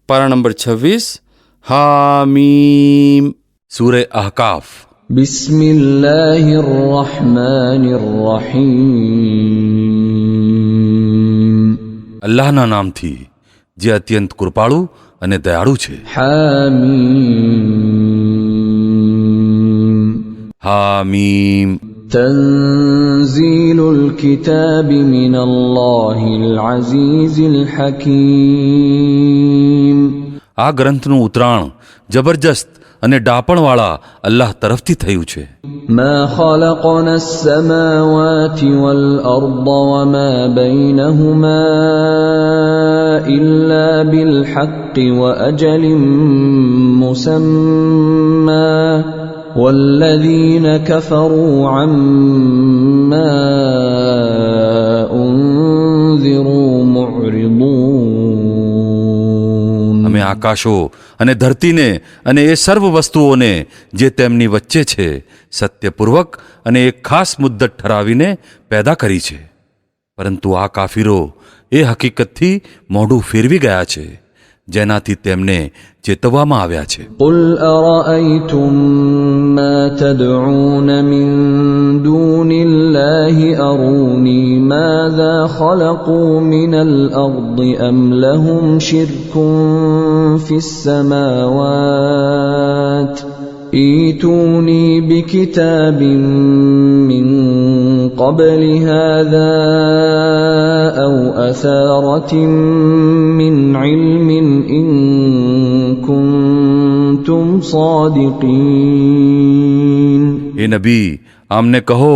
પારા number 26 હામીમ સૂરે અહકાફ બિસ્મિલ્લાહિર રહમાનિર Rahim અલ્લાહના નામથી જે અત્યંત કૃપાળુ અને દયાળુ છે. હામીમ હામીમ તન્ઝીલુલ કિતાબી મિનલ્લાહિલ અઝીઝિલ હકીમ આ ગ્રંથનું ઉતરાણ જબરજસ્ત અને ડાપણવાળા અલ્લાહ તરફથી થયું છે. ما خلقنا السماوات والأرض وما بينهما إلا بالحق وأجل مسمى والذين كفروا عما أنذروا معرضون અમે આકાશો અને ધરતીને અને એ સર્વ વસ્તુઓને જે તેમની વચ્ચે છે સત્યપૂર્વક અને એક ખાસ મુદ્દત ઠરાવીને પેદા કરી છે, પરંતુ આ કાફીરો એ હકીકતથી મોઢું ફેરવી ગયા છે જેનાથી તેમને ચેતવવામાં આવ્યા છે. قل أرأيتم ما تدعون من دون الله أروني ماذا خلقوا من الأرض أم لهم شرك في السماوات ائتوني بكتاب من قبل هذا أو أثارة من علم إن كنتم صادقين. એ નબી, આમને કહો,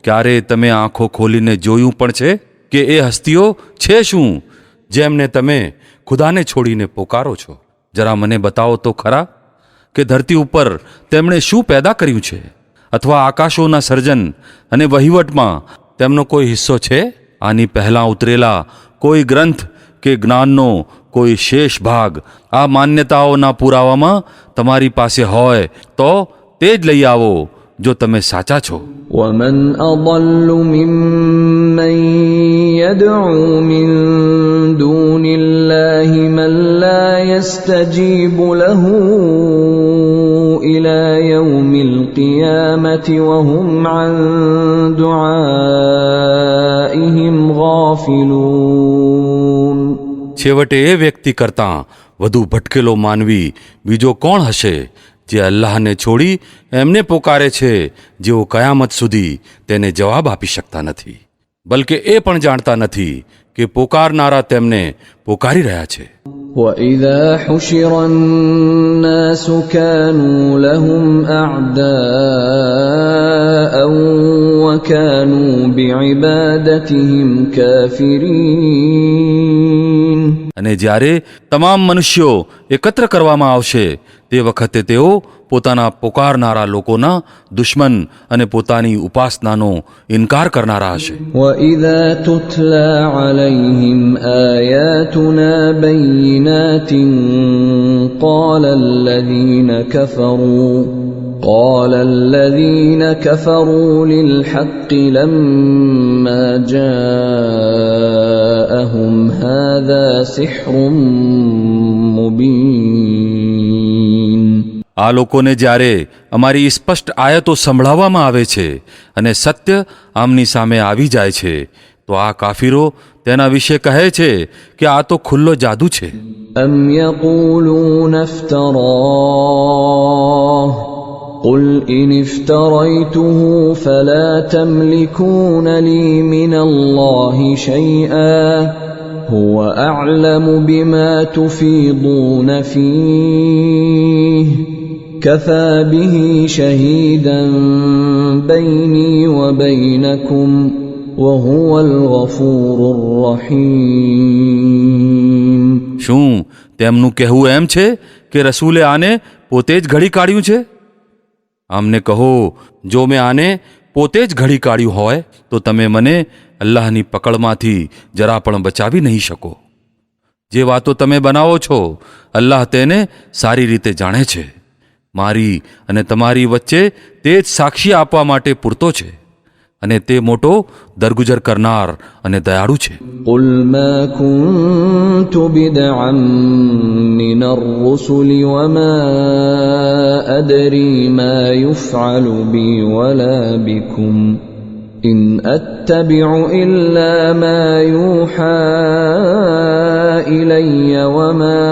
ક્યારે તમે આંખો ખોલીને જોયું પણ છે કે એ હસ્તીઓ છે શું જેમને તમે ખુદાને છોડીને પોકારો છો? જરા મને બતાવો તો ખરા કે ધરતી ઉપર તેમણે શું પેદા કર્યું છે, અથવા આકાશોના સર્જન અને વહીવટમાં તેમનો કોઈ હિસ્સો છે? આની પહેલાં ઉતરેલા કોઈ ગ્રંથ કે જ્ઞાનનો કોઈ શેષ ભાગ આ માન્યતાઓના પુરાવામાં તમારી પાસે હોય તો તે જ લઈ આવો જો તમે સાચા છો. ومن أضل ممن يدعو من دون الله من لا يستجيب له إلى يوم القيامة وهم عن دعائهم غافلون. છેવટે એ વ્યક્તિ કરતાં વધુ ભટકેલો માનવી બીજો કોણ હશે જે અલ્લાહને છોડી એમને પોકારે છે જેઓ કયામત સુધી તેને જવાબ આપી શકતા નથી, બલકે એ પણ જાણતા નથી કે પોકારનારા તેમને પોકારી રહ્યા છે. وَإِذَا حُشِرَ النَّاسُ كَانُوا لَهُمْ أَعْدَاءً وَكَانُوا بِعِبَادَتِهِمْ كَافِرِينَ. અને જ્યારે તમામ મનુષ્યો એકત્ર કરવામાં આવશે તે વખતે તેઓ પોતાના પોકારનારા લોકોના દુશ્મન અને પોતાની ઉપાસનાનો ઇનકાર કરનારા હશે. وَإِذَا تُتْلَى عَلَيْهِمْ آيَاتُنَا بَيِّنَاتٍ قَالَ الَّذِينَ كَفَرُوا لِلْحَقِّ لَمَّا جَاءَهُمْ هَذَا سِحْرٌ مُبِينٌ. આ લોકોને જ્યારે અમારી સ્પષ્ટ આયતો સંભળાવવામાં આવે છે અને સત્ય આમની સામે આવી જાય છે તો આ કાફીરો તેના વિશે કહે છે કે આ તો ખુલ્લો જાદુ છે. أَمْ يَقُولُونَ افْتَرَاهُ قُلْ إِنِ افْتَرَيْتُهُ فَلَا تَمْلِكُونَ لِي مِنَ اللَّهِ شَيْئًا هُوَ أَعْلَمُ بِمَا تُفِيضُونَ فِيهِ كَفَى بِهِ شَهِيدًا بَيْنِي وَبَيْنَكُمْ وَهُوَ الْغَفُورُ الرَّحِيمُ. શું તેમનું કહેવું એમ છે કે રસૂલે આને પોતે જ ઘડી કાઢ્યું છે? આમને કહો, જો મેં આને પોતે જ ઘડી કાઢ્યું હોય તો તમે મને અલ્લાહની પકડમાંથી જરા પણ બચાવી નહીં શકો. જે વાતો તમે બનાવો છો અલ્લાહ તેને સારી રીતે જાણે છે. મારી અને તમારી વચ્ચે તે જ સાક્ષી આપવા માટે પૂરતો છે અને તે મોટો દરગુજર કરનાર અને દયાળુ છે. قُلْ مَا كُنْتُ بِدْعًا مِّنَ الرسل وما أدري ما يفعل بي ولا بكم إن أتبع إلا ما يوحى إلي وما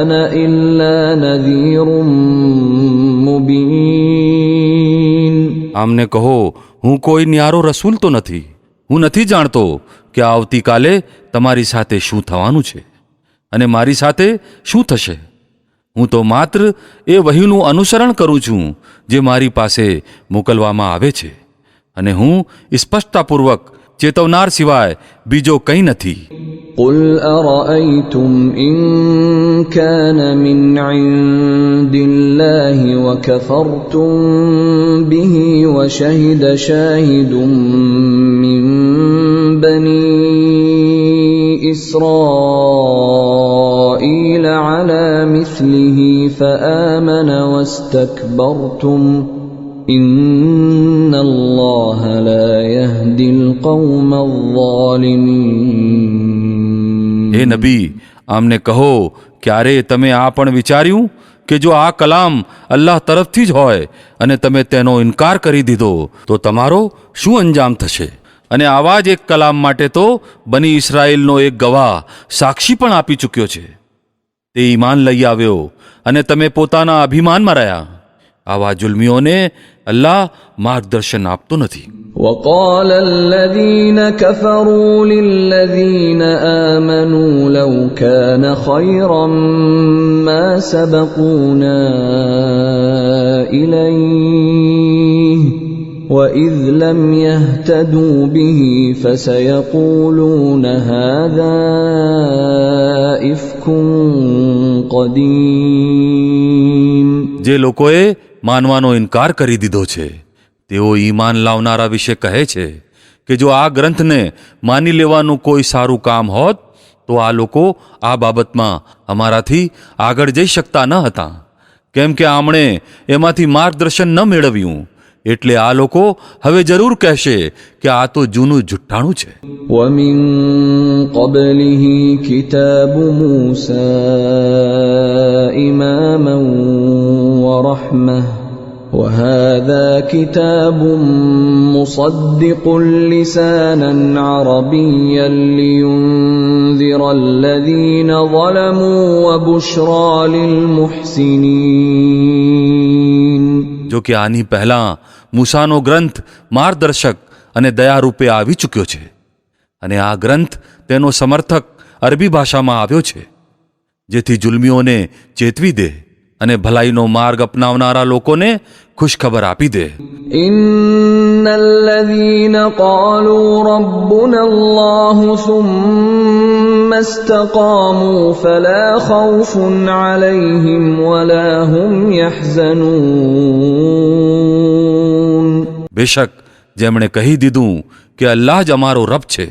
أنا إلا نذير مبين. આમને કહો, હું કોઈ ન્યારો રસૂલ તો નથી. હું નથી જાણતો કે આવતીકાલે તમારી સાથે શું થવાનું છે અને મારી સાથે શું થશે. હું તો માત્ર એ વહીનું અનુસરણ કરું છું જે મારી પાસે મોકલવામાં આવે છે, અને હું સ્પષ્ટતાપૂર્વક ચેતવનાર સિવાય બીજો કંઈ નથી. قل أرأيتم إن كان من عند الله وكفرتم به وشهد شاهد من بني إسرائيل على مثله فآمن واستكبرتم إن الله لا يهدي القوم الظالمين. હે નબી, આમને કહો, ક્યારે તમે આ પણ વિચાર્યું કે જો આ કલામ અલ્લાહ તરફથી જ હોય અને તમે તેનો ઇનકાર કરી દીધો તો તમારો શું અંજામ થશે? અને આવા જ એક કલામ માટે તો બની ઇસ્રાયેલનો એક ગવાહ સાક્ષી પણ આપી ચૂક્યો છે. તે ઈમાન લઈ આવ્યો અને તમે પોતાના અભિમાનમાં રહ્યા. આવા જુલ્મીઓને અલ્લાહ માર્ગદર્શન આપતો નથી. وقال الذين كفروا للذين آمنوا لو كان خيرا ما سبقونا إليه وإذ لم يهتدوا به فسيقولون هذا إفك قديم. જે લોકોએ માનવાનો ઇનકાર કરી દીધો છે તેઓ ઈમાન લાવનારા વિશે કહે છે કે જો આ ગ્રંથને માની લેવાનું કોઈ સારું કામ હોત તો આ લોકો આ બાબતમાં અમારાથી આગળ જઈ શકતા ન હતા, કેમ કે આમણે એમાંથી માર્ગદર્શન ન મેળવ્યું. એટલે આ લોકો હવે જરૂર કહેશે કે આ તો જૂનું જુઠ્ઠાણું છે. ومن قبله كتاب موسى إماما ورحمة وهذا كتاب مصدق لسانا عربيا لينذر الذين ظلموا وبشرى للمحسنين. જો કે આની પહેલાં મૂસાનો ગ્રંથ માર્ગદર્શક અને દયારૂપે આવી ચૂક્યો છે, અને આ ગ્રંથ તેનો સમર્થક અરબી ભાષામાં આવ્યો છે, જેથી જુલ્મીઓને ચેતવી દે અને ભલાઈનો માર્ગ અપનાવનારા લોકોને ખુશખબર આપી દે. إن الذين قالوا ربنا الله ثم استقاموا فلا خوف عليهم ولا هم يحزنون. બેશક જેમણે કહી દીધું કે અલ્લાહ જ અમારો રબ છે,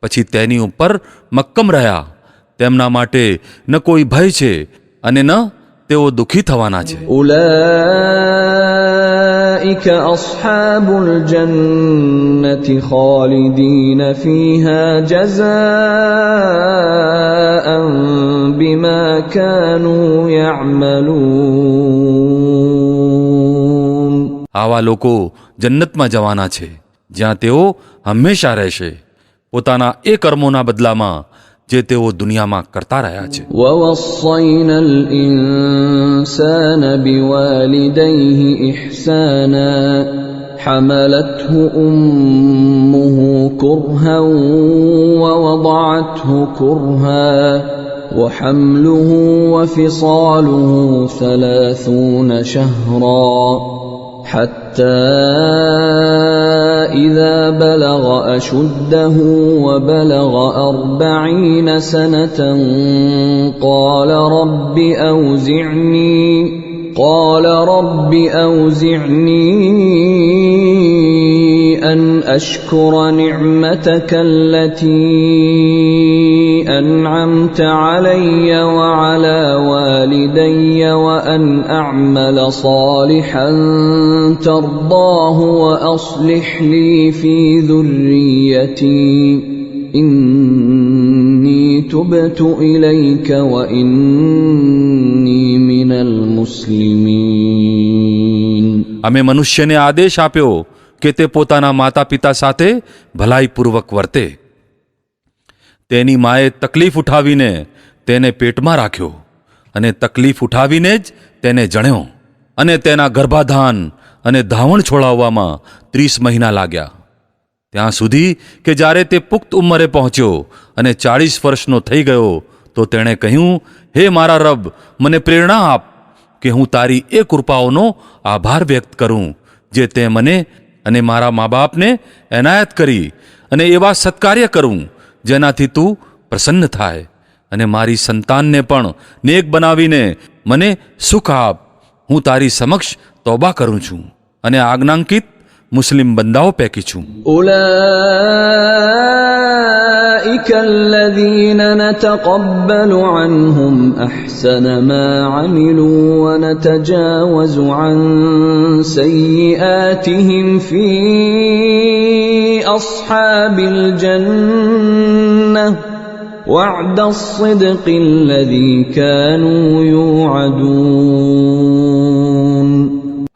પછી તેની ઉપર મક્કમ રહ્યા, તેમના માટે ન કોઈ ભય છે અને ન તેઓ દુઃખી થવાના છે. أولئك أصحاب الجنة خالدين فيها جزاء بما كانوا يعملون. આવા લોકો જન્નતમાં જવાના છે જ્યાં તેઓ હંમેશા રહેશે, પોતાના એ કર્મોના બદલામાં જે તેઓ દુનિયામાં કરતા રહ્યા છે. ووصينا الإنسان بوالديه إحسانا حملته أمه كرها ووضعته كرها وحمله وفصاله 30 شهرا حتى إذا بلغ أشده وبلغ 40 سنة قال رب أوزعني أن أشكر نعمتك التي أنعمت علي وعلى والدي وأن أعمل صالحا ترضاه وأصلح لي في ذريتي إني تبت إليك وإني من المسلمين. અમે મનુષ્યને આદેશ આપ્યો કે તે પોતાના માતા પિતા સાથે ભલાઈપૂર્વક વર્તે. તેની માએ તકલીફ ઉઠાવીને તેને પેટમાં રાખ્યો અને તકલીફ ઉઠાવીને જ તેને જણ્યો અને તેના ગર્ભાધાન અને ધાવણ છોડાવવામાં 30 મહિના લાગ્યા, ત્યાં સુધી કે જ્યારે તે પુખ્ત ઉંમરે પહોંચ્યો અને 40 વર્ષનો થઈ ગયો તો તેણે કહ્યું, હે મારા રબ, મને પ્રેરણા આપ કે હું તારી એ કૃપાઓનો આભાર વ્યક્ત કરું જે તે મને અને મારા મા બાપને એનાયત કરી, અને એવા સત્કાર્ય કરું જેનાથી તું પ્રસન્ન થાય, અને મારી સંતાનને પણ નેક બનાવીને મને સુખ આપ. હું તારી સમક્ષ તોબા કરું છું અને આજ્ઞાંકિત મુસ્લિમ બંદાઓ પૈકી છું. أولئك الذين نتقبل عنهم أحسن ما عملوا ونتجاوز عن سيئاتهم في أصحاب الجنة وعد الصدق الذي كانوا يوعدون.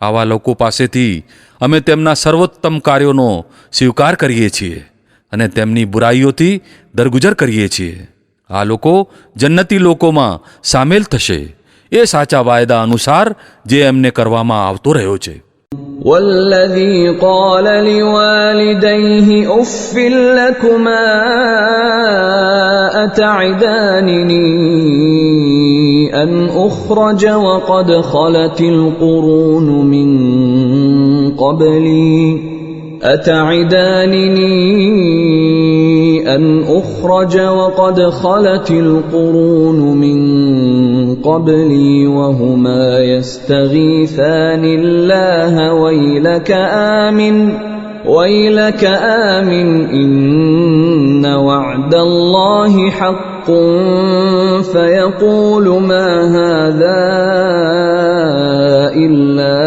આવા લોકો પાસેથી અમે તેમના સર્વોત્તમ કાર્યોનો સ્વીકાર કરીએ છીએ અને તેમની બુરાઈઓથી દરગુજર કરીએ છીએ. આ લોકો જન્નતી લોકોમાં સામેલ થશે એ સાચા વાયદા અનુસાર જે એમને કરવામાં આવતો રહ્યો છે. والذي قال لوالديه أف لكما أتعدانني أن أخرج وقد خلت القرون من قبلي أتعدانني أن أخرج وقد خلت القرون من قبلي وهما يستغيثان الله ويلك آمن إن وعد الله حق فيقول ما هذا إلا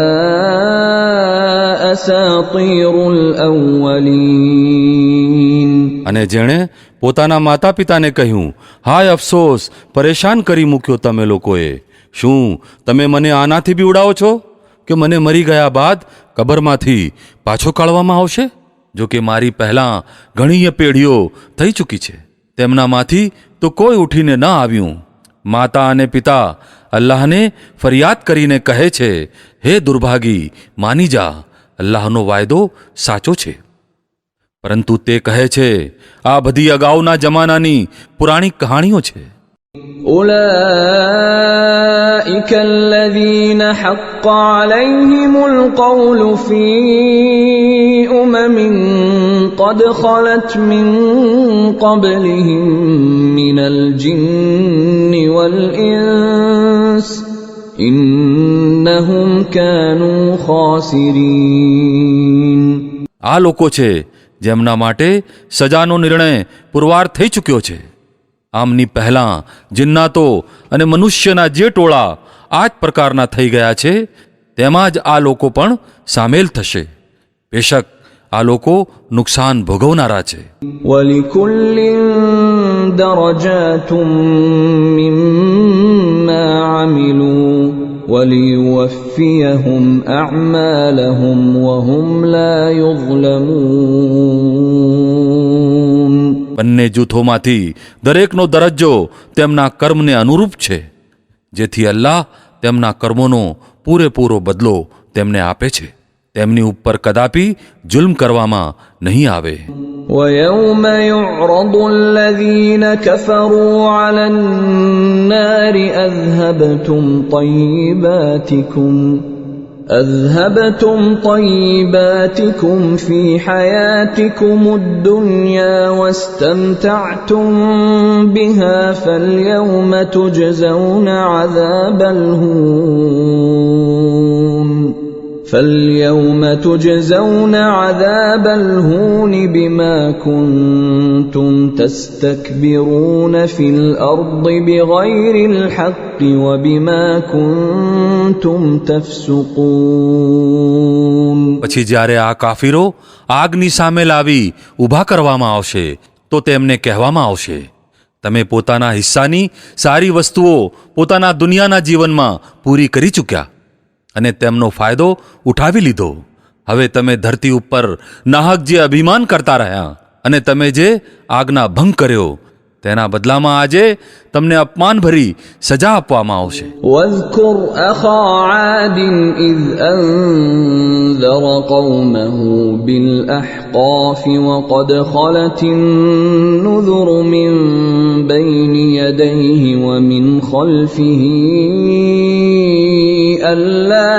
أساطير الأولين. અને જેણે પોતાના માતા પિતાને કહ્યું, હાય અફસોસ, પરેશાન કરી મૂક્યો તમે લોકોએ. શું તમે મને આનાથી બીવડાવો છો કે મને મરી ગયા બાદ કબરમાંથી પાછો કાઢવામાં આવશે? જો કે મારી પહેલાં ઘણી પેઢીઓ થઈ ચૂકી છે, તેમનામાંથી તો કોઈ ઉઠીને ન આવ્યું. માતા અને પિતા અલ્લાહને ફરિયાદ કરીને કહે છે, હે દુર્ભાગી, માની જા, અલ્લાહનો વાયદો સાચો છે. પરંતુ તે કહે છે, આ બધી અગાઉના જમાનાની પુરાણી કહાણીઓ છે. أولئك الذين حق عليهم القول في قد خلت من قبلهم من الجن والإنس إنهم كانوا خاسرين. આ લોકો છે જેમના માટે સજાનો નિર્ણય પુરવાર થઈ ચૂક્યો છે. આમની પહેલાં જિન્નાતો અને મનુષ્યના જે ટોળા આ જ પ્રકારના થઈ ગયા છે તેમાં જ આ લોકો પણ સામેલ થશે. બેશક આ લોકો નુકસાન ભોગવનારા છે. وَلِكُلٍّ دَرَجَاتٌ مِّمَّا عَمِلُوا وَلِيُوَفِّيَهُمْ أَعْمَالَهُمْ وَهُمْ لَا يُظْلَمُونَ. બંને જૂથોમાંથી દરેકનો દરજ્જો તેમના કર્મને અનુરૂપ છે, જેથી અલ્લાહ તેમના કર્મોનો પૂરેપૂરો બદલો તેમને આપે છે. તેમની ઉપર કદાપી જુલ્મ કરવામાં નહીં આવે. وَيَوْمَ يُعْرَضُ الَّذِينَ كَفَرُوا عَلَى النَّارِ أَذْهَبْتُمْ طَيِّبَاتِكُمْ فِي حَيَاتِكُمُ الدُّنْيَا وَاسْتَمْتَعْتُمْ بِهَا فَالْيَوْمَ تُجْزَوْنَ عَذَابَ الْهُونِ بِمَا كُنتُمْ تَسْتَكْبِرُونَ فِي الْأَرْضِ بِغَيْرِ الْحَقِّ وَبِمَا كُنتُمْ تَفْسُقُونَ. પછી જ્યારે આ કાફીરો આગની સામે લાવી ઊભા કરવામાં આવશે તો તેમને કહેવામાં આવશે, તમે પોતાના હિસ્સાની સારી વસ્તુઓ પોતાના દુનિયાના જીવનમાં પૂરી કરી ચૂક્યા અને તેમનો ફાયદો ઉઠાવી લીધો. હવે તમે ધરતી ઉપર નાહક જે અભિમાન કરતા રહ્યા અને તમે જે આજ્ઞા ભંગ કર્યો તેના બદલામાં આજે તમને અપમાનભરી સજા આપવામાં આવશે. واذكر أخا عاد إذ أنذر قومه بالأحقاف وقد خلت النذر من بين يديه ومن خلفه ألا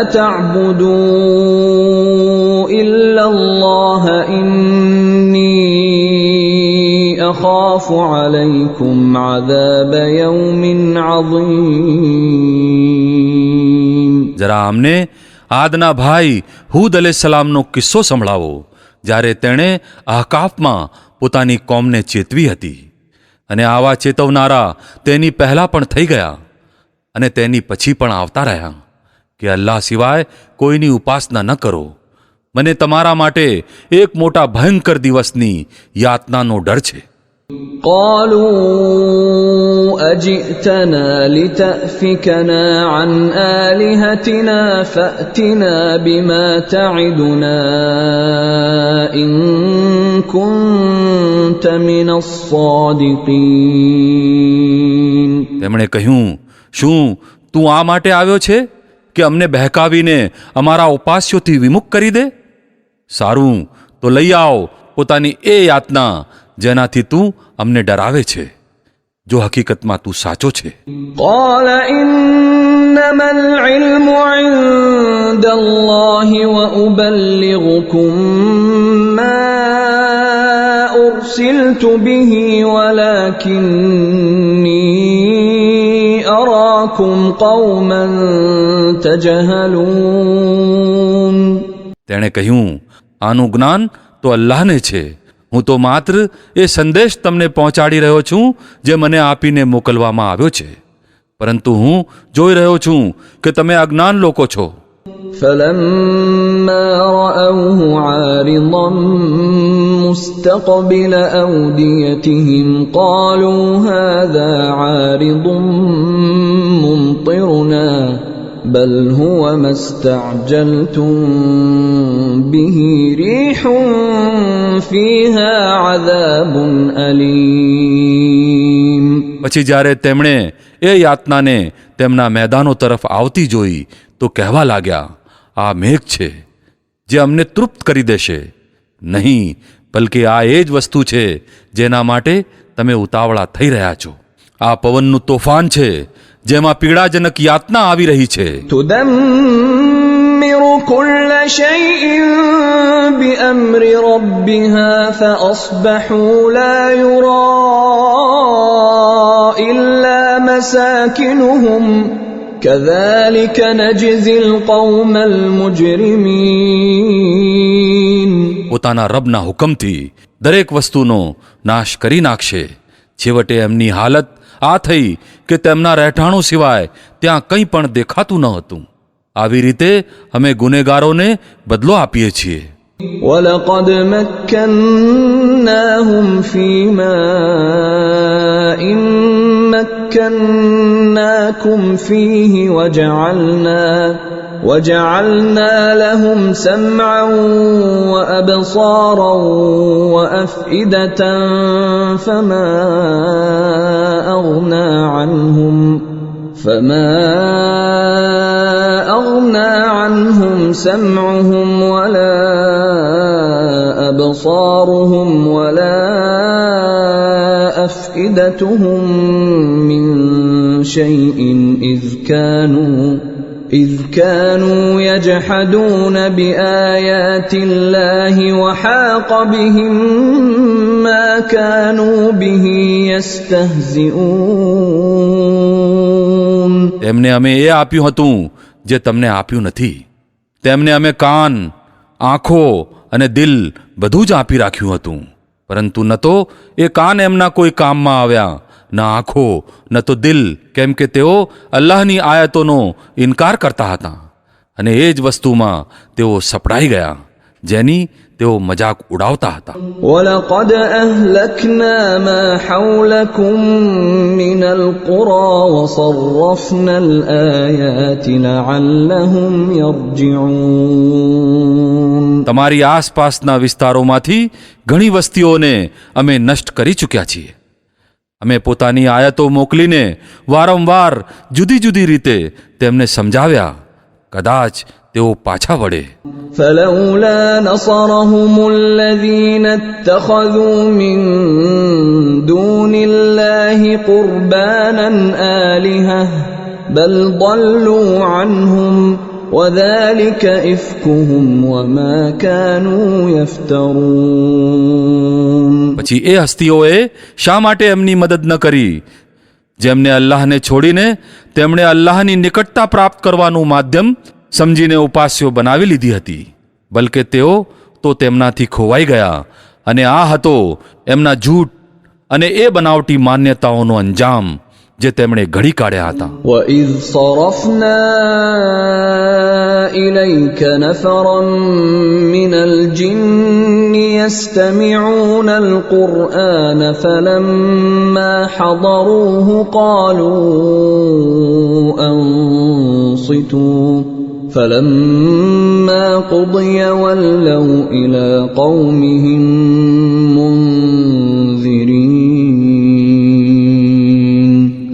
تعبدوا إلا الله إني أخاف عليكم عذاب يوم عظيم. જરા અમને આદના ભાઈ હૂદ અલૈહિસ્સલામનો કિસ્સો સંભળાવો, જ્યારે તેણે અહકાફમાં પોતાની કોમને ચેતવી હતી અને આવા ચેતવનારા તેની પહેલાં પણ થઈ ગયા અને તેની પછી પણ આવતા રહ્યા કે અલ્લાહ સિવાય કોઈની ઉપાસના ન કરો. મને તમારા માટે એક મોટા ભયંકર દિવસની યાતનાનો ડર છે. قالوا أجئتنا لتأفكنا عن آلهتنا فأتنا بما تعدنا إن كنت من الصادقين. તેમણે કહ્યું, શું તું આ માટે આવ્યો છે કે અમને બહેકાવીને અમારા ઉપાસ્યોથી વિમુખ કરી દે? સારું, તો લઈ આવ પોતાની એ યાતના જેનાથી તું અમને ડરાવે છે, જો હકીકતમાં તું સાચો છે. قال إنما العلم عند الله وأبلغكم ما أرسلت به ولكني أراكم قوما تجهلون. તેણે કહ્યું, આનું જ્ઞાન તો અલ્લાહને છે, હું તો માત્ર એ સંદેશ તમને પહોંચાડી રહ્યો છું જે મને આપીને મોકલવામાં આવ્યો છે, પરંતુ હું જોઈ રહ્યો છું કે તમે અજ્ઞાન લોકો છો. فلما رأوه عارضا مستقبل أوديتهم قالوا هذا عارض ممطرنا بل هو ما استعجلتم به ريح فيها عذاب أليم. પછી જ્યારે તેમણે એ યાતનાને તેમના મેદાનો તરફ આવતી જોઈ તો કહેવા લાગ્યા, આ મેઘ છે જે અમને તૃપ્ત કરી દેશે. નહીં, બલકે આ એ જ વસ્તુ છે જેના માટે તમે ઉતાવળા થઈ રહ્યા છો. આ પવનનું તોફાન છે જેમાં પીડાજનક યાતના આવી રહી છે. تدمر كل شيء بأمر ربها فأصبحوا لا يرى إلا مساكنهم كذلك نجزي القوم المجرمين. પોતાના રબના હુકમથી દરેક વસ્તુનો નાશ કરી નાખશે. છેવટે એમની હાલત આ થઈ કે તેમના રહેઠાણો સિવાય ત્યાં કંઈ પણ દેખાતું ન હતું. આવી રીતે અમે ગુનેગારોને બદલો આપીએ છીએ. ولقد مكناهم في ماء مكناكم فيه وجعلنا لهم سمعا وأبصارا وأفئدة فما أغنى عنهم سمعهم ولا أبصارهم ولا أفئدتهم من شيء إذ كانوا يجحدون بآيات الله وحاق بهم ما كانوا به يستهزئون. તેમને અમે એ આપ્યું હતું જે તમને આપ્યું નથી. તેમને અમે કાન, આંખો અને દિલ બધું જ આપી રાખ્યું હતું, પરંતુ ન તો એ કાન એમના કોઈ કામમાં આવ્યા, ન આંખો, ન તો દિલ, કેમ કે તેઓ અલ્લાહની આયતોનો ઇનકાર કરતા હતા અને એ જ વસ્તુમાં તેઓ સપડાઈ ગયા જેની તેઓ મજાક ઉડાવતા હતા. ولقد أهلكنا ما حولكم من القرى وصرفنا الآيات لعلهم يرجعون. તમારી આસપાસના વિસ્તારોમાંથી ઘણી વસ્તીઓને અમે નષ્ટ કરી ચૂક્યા છીએ. અમે પોતાની આયતો મોકલીને વારંવાર જુદી જુદી રીતે તેમને સમજાવ્યા, કદાચ તેઓ પાછા વળે. فلولا نصرهم الذين اتخذوا من دون الله قربانا آلهة بل ضلوا عنهم وذلك إفكهم وما كانوا يفترون. પછી એ હસ્તીઓએ શા માટે એમની મદદ ન કરી જેમને અલ્લાહને છોડીને તેમણે અલ્લાહની નિકટતા પ્રાપ્ત કરવાનું માધ્યમ સમજીને ઉપાસ્યો બનાવી લીધી હતી, બલકે તેઓ તો તેમનાથી ખોવાઈ ગયા અને આ હતો એમના જૂઠ અને એ બનાવટી માન્યતાઓનો અંજામ જે તેમણે ઘડી કાઢ્યા હતા. وَإِذْ صَرَفْنَا إِلَيْكَ نَفَرًا مِنَ الْجِنِّ يَسْتَمِعُونَ الْقُرْآنَ فَلَمَّا حَضَرُوهُ قَالُوا أَنصِتُوا فَلَمَّا قُضِيَ وَلَّوْا إِلَى قَوْمِهِمْ مُنذِرِينَ.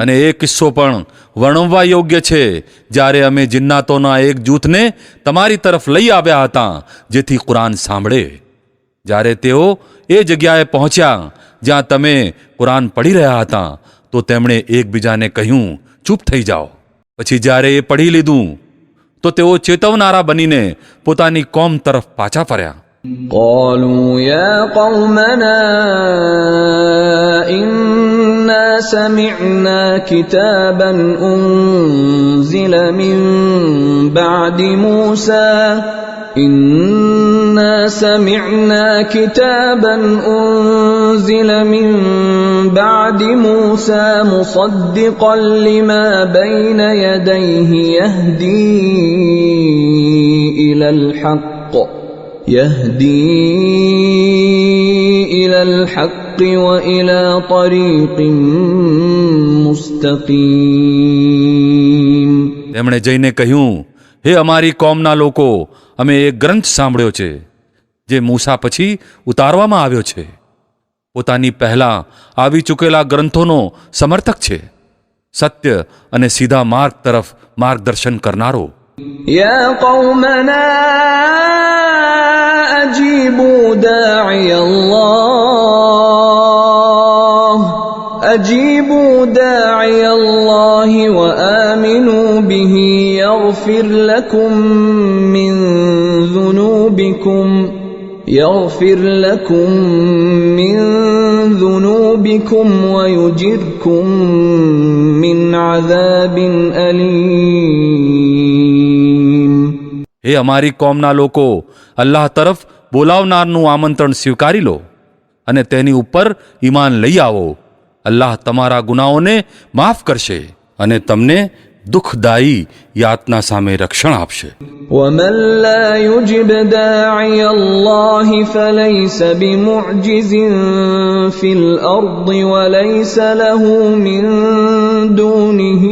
અને એ કિસ્સો પણ વર્ણવવા યોગ્ય છે જ્યારે અમે જિન્નાતોના એક જૂથને તમારી તરફ લઈ આવ્યા હતા જેથી કુરાન સાંભળે. જ્યારે તેઓ એ જગ્યાએ પહોંચ્યા જ્યાં તમે કુરાન પઢી રહ્યા હતા તો તેમણે એકબીજાને કહ્યું, ચૂપ થઈ જાઓ. પછી જ્યારે એ પઢી લીધું તો તેઓ ચેતવનારા બનીને પોતાની કોમ તરફ પાછા ફર્યા. قالوا يا قومنا إنا سمعنا كتابا أنزل من بعد موسى إنا سمعنا كتابا أنزل من بعد موسى مصدقا لما بين يديه يهدي إلى الحق وإلى طريق مستقيم. તેમણે જઈને કહ્યું, હે અમારી કોમના લોકો, અમે એક ગ્રંથ સાંભળ્યો છે જે મૂસા પછી ઉતારવામાં આવ્યો છે. પોતાની પહેલા આવી ચૂકેલા ગ્રંથોનો સમર્થક છે, સત્ય અને સીધા માર્ગ તરફ માર્ગદર્શન કરનારો. يا قومنا أجيبوا داعي الله وآمنوا به يغفر لكم من ذنوبكم ويجركم من عذاب أليم. હે અમારી કોમના લોકો, અલ્લાહ તરફ બોલાવનારનું આમંત્રણ સ્વીકારી લો અને તેની ઉપર ઈમાન લઈ આવો. અલ્લાહ તમારા ગુનાઓને માફ કરશે અને તમને દુઃખદાયી યાતના સામે રક્ષણ આપશે. ومن لا يجب داعي الله فليس بمعجز في الأرض وليس له من دونه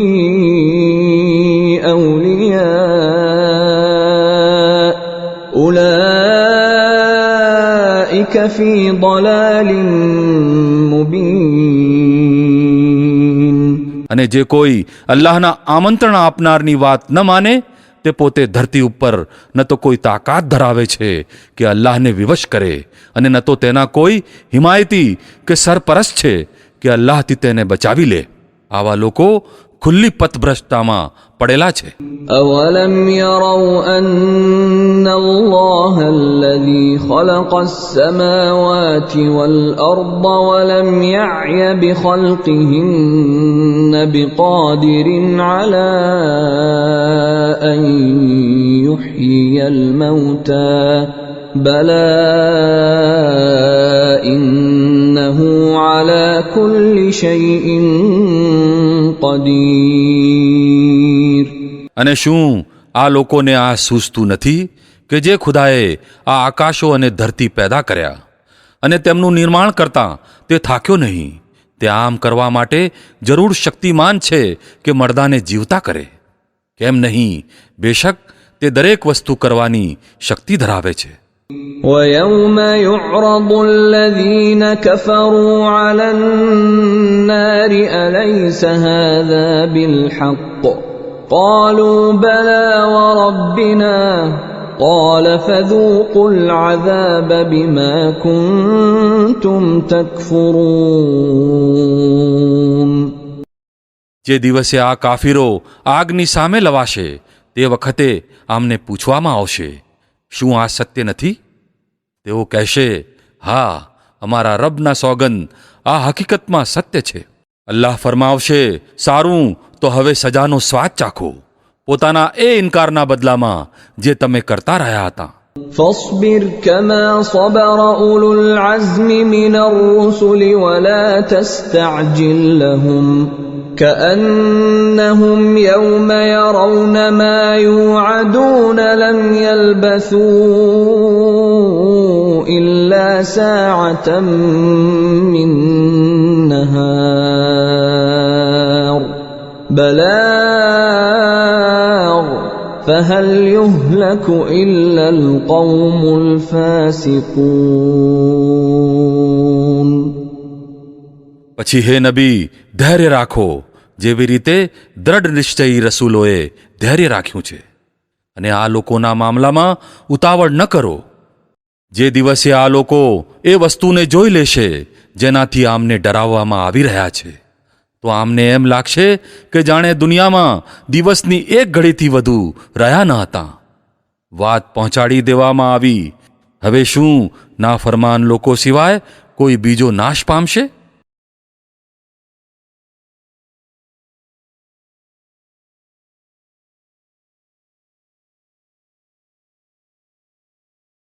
أولياء أولئك في ضلال مبين. અને જે કોઈ અલ્લાહના આમંત્રણ આપનારની વાત ન માને તે પોતે ધરતી ઉપર ન તો કોઈ તાકાત ધરાવે છે કે અલ્લાહને વિવશ કરે અને ન તો તેના કોઈ હિમાયતી કે સરપરસ્ત છે કે અલ્લાહથી તેને બચાવી લે. આવા લોકો ખુલ્લી પથભ્રષ્ટતામાં પડેલા છે. أولم يروا أن الله الذي خلق السماوات والأرض ولم يعي بخلقهن بقادر على أن يحيي الموتى بلى إنه على كل شيء قدير. અને શું આ લોકોને આ સૂઝતું નથી કે જે ખુદાએ આ આકાશો અને ધરતી પેદા કર્યા અને તેમનું નિર્માણ કરતાં તે થાક્યો નહીં. તે આમ કરવા માટે જરૂર શક્તિમાન છે કે મર્દાને જીવતા કરે. કેમ નહીં? બેશક તે દરેક વસ્તુ કરવાની શક્તિ ધરાવે છે. ويوم يعرض الذين كفروا على النار أليس هذا بالحق قالوا بلى وربنا قال فذوقوا العذاب بما كنتم تكفرون. જે દિવસે આ કાફીરો આગની સામે લવાશે તે વખતે આમને પૂછવામાં આવશે, શું આ સત્ય નથી? તેઓ કહેશે, હા, અમારા રબના સોગંદ, આ હકીકતમાં સત્ય છે. અલ્લાહ ફરમાવશે, સારું, તો હવે સજાનો સ્વાદ ચાખો પોતાના એ ઇનકારના બદલામાં જે તમે કરતા રહ્યા હતા. فاصبر كما صبر أولو العزم من الرسل ولا تستعجل لهم كأنهم يوم يرون ما يوعدون لم يلبثوا إلا ساعة من نهار بلاغ فهل يهلك إلا القوم الفاسقون. પછી હે નબી, ધૈર્ય રાખો જેવી રીતે દ્રઢ નિશ્ચયી રસૂલોએ ધૈર્ય રાખ્યું છે, અને આ લોકોના મામલામાં ઉતાવળ ન કરો. જે દિવસે આ લોકો એ વસ્તુને જોઈ લેશે જેનાથી આમને ડરાવવામાં આવી રહ્યા છે, તો આમને એમ લાગશે કે જાણે દુનિયામાં દિવસની એક ઘડીથી વધુ રહ્યા ન હતા. વાત પહોંચાડી દેવામાં આવી. હવે શું નાફરમાન લોકો સિવાય કોઈ બીજો નાશ પામશે?